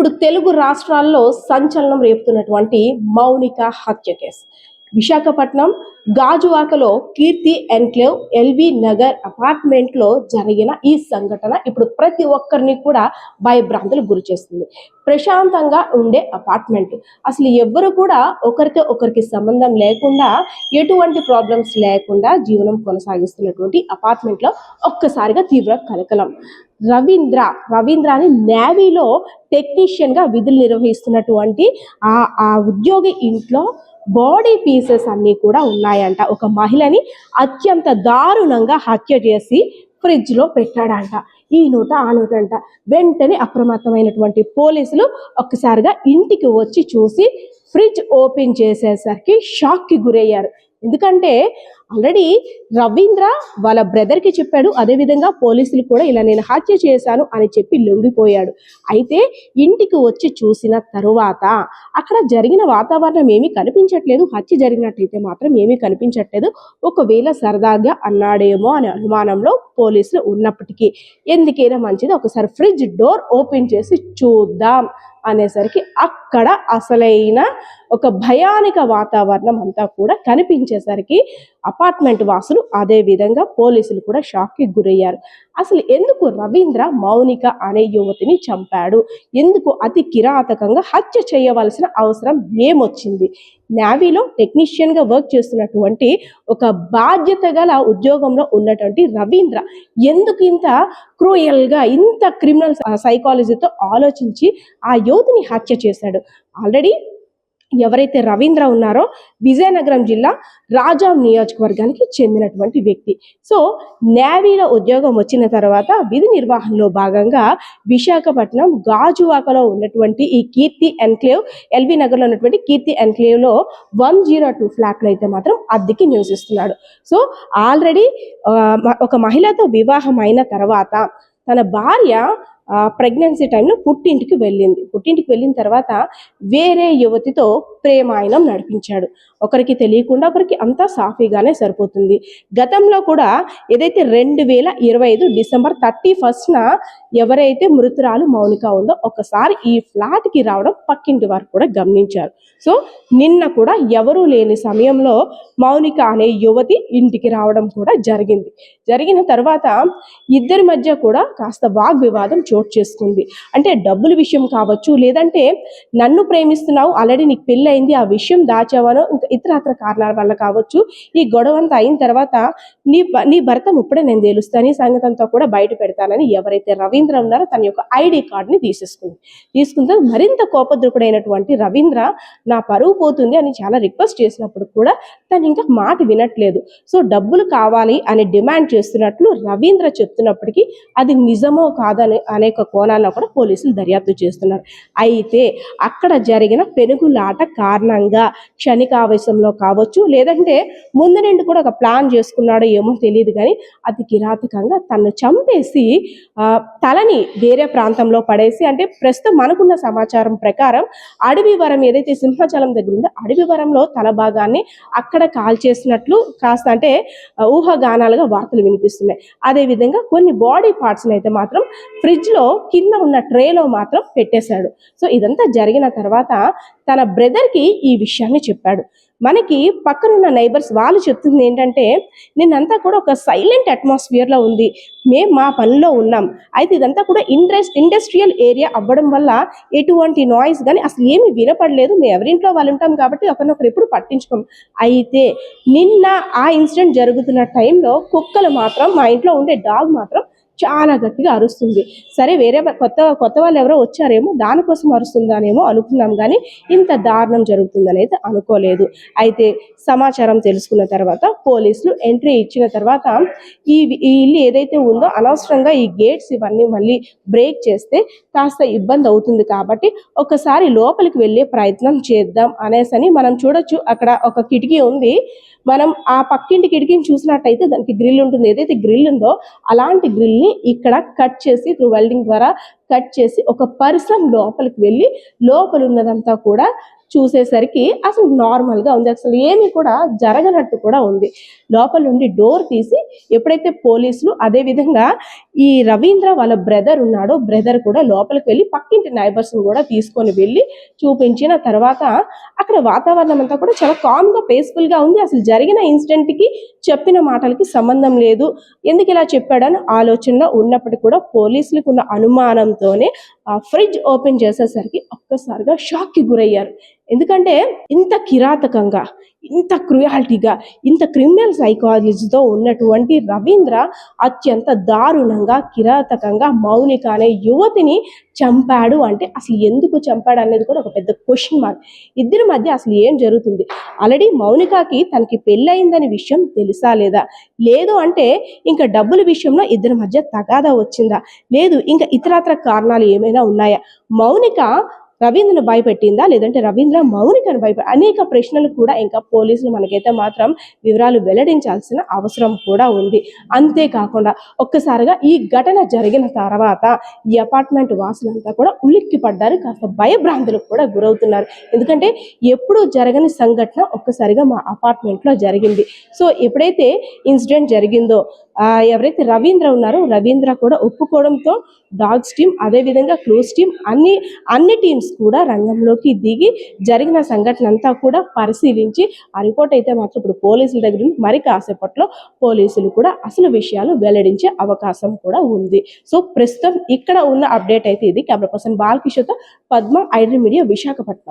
ఇప్పుడు తెలుగు రాష్ట్రాల్లో సంచలనం రేపుతున్నటువంటి మౌనిక హత్య కేసు. విశాఖపట్నం గాజువాకలో కీర్తి ఎన్క్లేవ్ ఎల్బీ నగర్ అపార్ట్మెంట్లో జరిగిన ఈ సంఘటన ఇప్పుడు ప్రతి ఒక్కరిని కూడా భయభ్రాంతులకు గురి చేస్తుంది. ప్రశాంతంగా ఉండే అపార్ట్మెంట్, అసలు ఎవ్వరు కూడా ఒకరితో ఒకరికి సంబంధం లేకుండా, ఎటువంటి ప్రాబ్లమ్స్ లేకుండా జీవనం కొనసాగిస్తున్నటువంటి అపార్ట్మెంట్లో ఒక్కసారిగా తీవ్ర కలకలం. రవీంద్రాని నేవీలో టెక్నీషియన్గా విధులు నిర్వహిస్తున్నటువంటి ఆ ఉద్యోగి ఇంట్లో బాడీ పీసెస్ అన్నీ కూడా ఉన్నాయంట. ఒక మహిళని అత్యంత దారుణంగా హత్య చేసి ఫ్రిడ్జ్లో పెట్టాడంట. ఈ నోట ఆ నోట అంట. వెంటనే అప్రమత్తమైనటువంటి పోలీసులు ఒక్కసారిగా ఇంటికి వచ్చి చూసి ఫ్రిడ్జ్ ఓపెన్ చేసేసరికి షాక్కి గురయ్యారు. ఎందుకంటే ఆల్రెడీ రవీంద్ర వాళ్ళ బ్రదర్కి చెప్పాడు, అదేవిధంగా పోలీసులు కూడా ఇలా నేను హత్య చేశాను అని చెప్పి లొంగిపోయాడు. అయితే ఇంటికి వచ్చి చూసిన తరువాత అక్కడ జరిగిన వాతావరణం ఏమీ కనిపించట్లేదు. హత్య జరిగినట్టయితే మాత్రం ఏమీ కనిపించట్లేదు. ఒకవేళ సరదాగా అన్నాడేమో అనే అనుమానంలో పోలీసులు ఉన్నప్పటికీ ఎందుకైనా మంచిది ఒకసారి ఫ్రిడ్జ్ డోర్ ఓపెన్ చేసి చూద్దాం అనేసరికి అక్కడ అసలైన ఒక భయానక వాతావరణం అంతా కూడా కనిపించేసరికి అపార్ట్మెంట్ వాసులు అదే విధంగా పోలీసులు కూడా షాక్కి గురయ్యారు. అసలు ఎందుకు రవీంద్ర మౌనిక అనే యువతిని చంపాడు? ఎందుకు అతి కిరాతకంగా హత్య చేయవలసిన అవసరం ఏమొచ్చింది? నేవీలో టెక్నీషియన్గా వర్క్ చేస్తున్నటువంటి ఒక బాధ్యత గల ఉద్యోగంలో ఉన్నటువంటి రవీంద్ర ఎందుకు ఇంత క్రూయల్గా, ఇంత క్రిమినల్ సైకాలజీతో ఆలోచించి ఆ యువతిని హత్య చేశాడు? ఆల్రెడీ ఎవరైతే రవీంద్ర ఉన్నారో విజయనగరం జిల్లా రాజాం నియోజకవర్గానికి చెందినటువంటి వ్యక్తి. సో నేవీలో ఉద్యోగం వచ్చిన తర్వాత విధి నిర్వహణలో భాగంగా విశాఖపట్నం గాజువాకలో ఉన్నటువంటి ఈ కీర్తి ఎన్క్లేవ్ ఎల్బీ నగర్లో ఉన్నటువంటి కీర్తి ఎన్క్లేవ్లో 102 ఫ్లాట్లు అయితే మాత్రం అద్దెకి నివసిస్తున్నాడు. సో ఆల్రెడీ ఒక మహిళతో వివాహం అయిన తర్వాత తన భార్య ప్రెగ్నెన్సీ టైంలో పుట్టింటికి వెళ్ళిన తర్వాత వేరే యువతితో ప్రేమాయణం నడిపించాడు. ఒకరికి తెలియకుండా ఒకరికి అంతా సాఫీగానే సరిపోతుంది. గతంలో కూడా ఏదైతే 2025 డిసెంబర్ 31న ఎవరైతే మృతురాలు మౌనిక ఉందో ఒకసారి ఈ ఫ్లాట్కి రావడం పక్కింటి వారు కూడా గమనించారు. సో నిన్న కూడా ఎవరూ లేని సమయంలో మౌనిక అనే యువతి ఇంటికి రావడం కూడా జరిగిన తర్వాత ఇద్దరి మధ్య కూడా కాస్త వాగ్వివాదం చోటు చేసుకుంది. అంటే డబ్బుల విషయం కావచ్చు, లేదంటే నన్ను ప్రేమిస్తున్నావు, ఆల్రెడీ నీకు పెళ్ళి అయింది, ఆ విషయం దాచావనో, ఇంకా ఇతరత్ర కారణాల వల్ల కావచ్చు. ఈ గొడవ అంతా అయిన తర్వాత నీ భర్త ఇప్పుడే నేను తెలుస్తాను, ఈ సంగతి అంతా కూడా బయట పెడతానని ఎవరైతే రవీంద్ర ఉన్నారో తన యొక్క ఐడి కార్డుని తీసుకుంటే మరింత కోపద్రుకుడైనటువంటి రవీంద్ర నా పరువు పోతుంది అని చాలా రిక్వెస్ట్ చేసినప్పుడు కూడా తను ఇంకా మాట వినట్లేదు. సో డబ్బులు కావాలి అని డిమాండ్ చేస్తున్నట్లు రవీంద్ర చెప్తున్నప్పటికీ అది నిజమో కాదని అనేక కోణాల్లో కూడా పోలీసులు దర్యాప్తు చేస్తున్నారు. అయితే అక్కడ జరిగిన పెనుగులాట కారణంగా క్షణికావేశంలో కావచ్చు, లేదంటే ముందు నుండి కూడా ఒక ప్లాన్ చేసుకున్నాడో ఏమో తెలియదు, కానీ అతి కిరాతకంగా తను చంపేసి తలని వేరే ప్రాంతంలో పడేసి, అంటే ప్రస్తుతం మనకున్న సమాచారం ప్రకారం అడవివరం ఏదైతే సింహాచలం దగ్గర ఉందో అడవివరంలో తల భాగాన్ని అక్కడ కాల్ చేసినట్లు కాస్త అంటే ఊహాగానాలుగా వార్తలు వినిపిస్తున్నాయి. అదేవిధంగా కొన్ని బాడీ పార్ట్స్ని అయితే మాత్రం ఫ్రిడ్జ్లో కింద ఉన్న ట్రేలో మాత్రం పెట్టేశాడు. సో ఇదంతా జరిగిన తర్వాత తన బ్రదర్కి ఈ విషయాన్ని చెప్పాడు. మనకి పక్కనున్న నైబర్స్ వాళ్ళు చెప్తుంది ఏంటంటే, నిన్నంతా కూడా ఒక సైలెంట్ అట్మాస్ఫియర్లో ఉంది, మేము మా పనిలో ఉన్నాం, అయితే ఇదంతా కూడా ఇండస్ట్రియల్ ఏరియా అవ్వడం వల్ల ఎటువంటి నాయిస్ కానీ అసలు ఏమీ వినపడలేదు, మేము ఎవరింట్లో వాళ్ళు ఉంటాం కాబట్టి ఒకరినొకరు ఎప్పుడు పట్టించుకోం. అయితే నిన్న ఆ ఇన్సిడెంట్ జరుగుతున్న టైంలో కుక్కలు మాత్రం, మా ఇంట్లో ఉండే డాగ్ మాత్రం చాలా గట్టిగా అరుస్తుంది. సరే వేరే కొత్త వాళ్ళు ఎవరో వచ్చారేమో దానికోసం అరుస్తుందానేమో అనుకున్నాం, కానీ ఇంత దారుణం జరుగుతుందనేది అనుకోలేదు. అయితే సమాచారం తెలుసుకున్న తర్వాత పోలీసులు ఎంట్రీ ఇచ్చిన తర్వాత ఈ ఇల్లు ఏదైతే ఉందో అనవసరంగా ఈ గేట్స్ ఇవన్నీ మళ్ళీ బ్రేక్ చేస్తే కాస్త ఇబ్బంది అవుతుంది, కాబట్టి ఒకసారి లోపలికి వెళ్ళే ప్రయత్నం చేద్దాం అనేసని మనం చూడొచ్చు. అక్కడ ఒక కిటికీ ఉంది, మనం ఆ పక్కింటి కిటికీని చూసినట్టయితే దానికి గ్రిల్ ఉంటుంది. ఏదైతే గ్రిల్ ఉందో అలాంటి గ్రిల్ని ఇక్కడ కట్ చేసి వెల్డింగ్ ద్వారా కట్ చేసి ఒక పర్సన్ లోపలికి వెళ్ళి లోపల ఉన్నదంతా కూడా చూసేసరికి అసలు నార్మల్గా ఉంది, అసలు ఏమీ కూడా జరగనట్టు కూడా ఉంది. లోపల నుండి డోర్ తీసి ఎప్పుడైతే పోలీసులు అదేవిధంగా ఈ రవీంద్ర వాళ్ళ బ్రదర్ ఉన్నాడో, బ్రదర్ కూడా లోపలికి వెళ్ళి పక్కింటి నైబర్స్ని కూడా తీసుకొని వెళ్ళి చూపించిన తర్వాత అక్కడ వాతావరణం అంతా కూడా చాలా కామ్గా పీస్ఫుల్గా ఉంది. అసలు జరిగిన ఇన్సిడెంట్కి చెప్పిన మాటలకి సంబంధం లేదు, ఎందుకు ఇలా చెప్పాడని ఆలోచనలో ఉన్నప్పటికీ కూడా పోలీసులకు ఉన్న అనుమానంతోనే ఆ ఫ్రిడ్జ్ ఓపెన్ చేసేసరికి ఒక్కసారిగా షాక్కి గురయ్యారు. ఎందుకంటే ఇంత కిరాతకంగా, ఇంత క్రుయాలిటీగా, ఇంత క్రిమినల్ సైకాలజీతో ఉన్నటువంటి రవీంద్ర అత్యంత దారుణంగా, కిరాతకంగా మౌనిక అనే యువతిని చంపాడు అంటే అసలు ఎందుకు చంపాడు అనేది కూడా ఒక పెద్ద క్వశ్చన్ మార్క్. ఇద్దరి మధ్య అసలు ఏం జరుగుతుంది? ఆల్రెడీ మౌనికకి తనకి పెళ్ళయిందని విషయం తెలుసా లేదా? లేదు అంటే ఇంకా డబ్బుల విషయంలో ఇద్దరి మధ్య తగాదా వచ్చిందా? లేదు ఇంకా ఇతరత్ర కారణాలు ఏమైనా ఉన్నాయా? మౌనిక రవీంద్రను భయపెట్టిందా, లేదంటే రవీంద్ర మౌనికను అనేక ప్రశ్నలు కూడా ఇంకా పోలీసులు మనకైతే మాత్రం వివరాలు వెల్లడించాల్సిన అవసరం కూడా ఉంది. అంతేకాకుండా ఒక్కసారిగా ఈ ఘటన జరిగిన తర్వాత ఈ అపార్ట్మెంట్ వాసులంతా కూడా ఉలిక్కి పడ్డారు, కాస్త భయభ్రాంతులకు కూడా గురవుతున్నారు. ఎందుకంటే ఎప్పుడూ జరగని సంఘటన ఒక్కసారిగా మా అపార్ట్మెంట్లో జరిగింది. సో ఎప్పుడైతే ఇన్సిడెంట్ జరిగిందో ఎవరైతే రవీంద్ర ఉన్నారో రవీంద్ర కూడా ఒప్పుకోవడంతో డాగ్స్ టీమ్ అదేవిధంగా క్లోజ్ టీమ్ అన్ని టీమ్స్ కూడా రంగంలోకి దిగి జరిగిన సంఘటన అంతా కూడా పరిశీలించి ఆ రిపోర్ట్ అయితే మాత్రం ఇప్పుడు పోలీసుల దగ్గర ఉంది. మరి కాసేపట్లో పోలీసులు కూడా అసలు విషయాలు వెల్లడించే అవకాశం కూడా ఉంది. సో ప్రస్తుతం ఇక్కడ ఉన్న అప్డేట్ అయితే ఇది. కెమెరా పర్సన్ బాలకిషోర్తో పద్మ, ఐడ్రీ మీడియా, విశాఖపట్నం.